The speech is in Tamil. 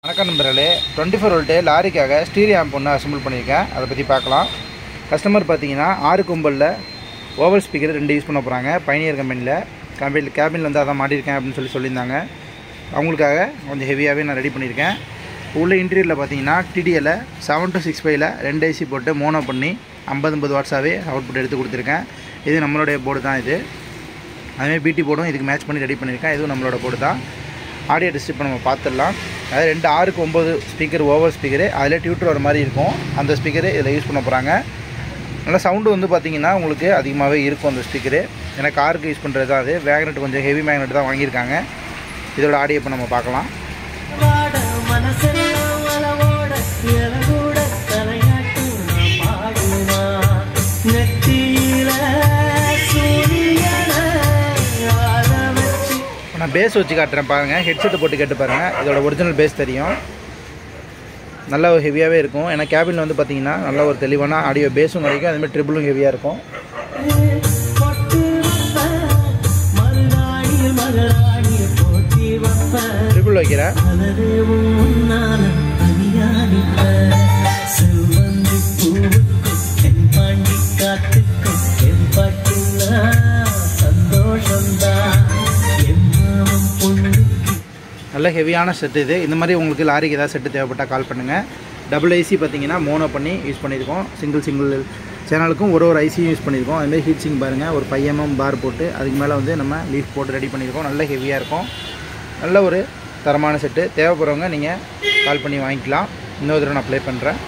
வணக்கம் நண்பர்களே, 24 வோல்ட் லாரிக்காக ஸ்டீரியோ ஆம்ப் ஒன்று அசம்பிள் பண்ணியிருக்கேன். அதை பற்றி பார்க்கலாம். கஸ்டமர் பார்த்தீங்கன்னா 6 கும்பலில் ஓவல் ஸ்பீக்கர் 2 யூஸ் பண்ண போகிறாங்க. பயணியர் கேபினில் வந்து அதான் மாட்டியிருக்கேன் அப்படின்னு சொல்லியிருந்தாங்க. அவங்களுக்காக கொஞ்சம் ஹெவியாகவே நான் ரெடி பண்ணியிருக்கேன். உள்ள இன்டீரியரில் பார்த்தீங்கன்னா டிடிஎல் 7265 2 ஐசி போட்டு மோனோ பண்ணி 50 வாட்ஸாகவே அவுட்புட் எடுத்து கொடுத்துருக்கேன். இது நம்மளுடைய போர்டு தான். இது அதுமாதிரி பிடி போர்டும் இதுக்கு மேட்ச் பண்ணி ரெடி பண்ணியிருக்கேன். இதுவும் நம்மளோட போர்டு தான். ஆடியோ டிஸ்ட்ரிப் நம்ம பார்த்துடலாம். அதாவது 2 6க்கு 9 ஸ்பீக்கர் ஓவர் ஸ்பீக்கரு, அதில் டியூட்டர் வர மாதிரி இருக்கும். அந்த ஸ்பீக்கரு இதில் யூஸ் பண்ண போகிறாங்க. நல்லா சவுண்டு வந்து பார்த்திங்கன்னா உங்களுக்கு அதிகமாகவே இருக்கும் அந்த ஸ்பீக்கரு. ஏன்னா காருக்கு யூஸ் பண்ணுறது தான். அது மேக்னெட் கொஞ்சம் ஹெவி மேக்னெட் தான் வாங்கியிருக்காங்க. இதோட ஆடியோ இப்போ நம்ம பார்க்கலாம். நான் பேஸ் வச்சு காட்டுறேன் பாருங்கள். ஹெட்செட்டு போட்டு கேட்டு பாருங்கள். இதோட ஒரிஜினல் பேஸ் தெரியும். நல்லா ஹெவியாகவே இருக்கும். ஏன்னா கேபினில் வந்து பார்த்திங்கன்னா நல்ல ஒரு தெளிவான ஆடியோ பேஸும் கிடைக்கும். அதுமாதிரி ட்ரிபிளும் ஹெவியாக இருக்கும். ட்ரிபிள் வைக்கிறேன். நல்ல ஹெவியான செட்டு இது. இந்த மாதிரி உங்களுக்கு லாரிக்கு ஏதாவது செட்டு தேவைப்பட்டால் கால் பண்ணுங்கள். டபுள் ஐசி பார்த்தீங்கன்னா மோனோ பண்ணி யூஸ் பண்ணியிருக்கோம். சிங்கிள் சேனலுக்கும் ஒரு ஐசியும் யூஸ் பண்ணியிருக்கோம். அதுமாதிரி ஹீட் சிங் பாருங்கள், ஒரு 5 mm பார் போட்டு அதுக்கு மேலே வந்து நம்ம லீஃப் போட்டு ரெடி பண்ணியிருக்கோம். நல்ல ஹெவியாக இருக்கும். நல்ல ஒரு தரமான செட்டு. தேவைப்படுறவங்க நீங்கள் கால் பண்ணி வாங்கிக்கலாம். இன்னொரு தடவை நான் ப்ளே பண்ணுறேன்.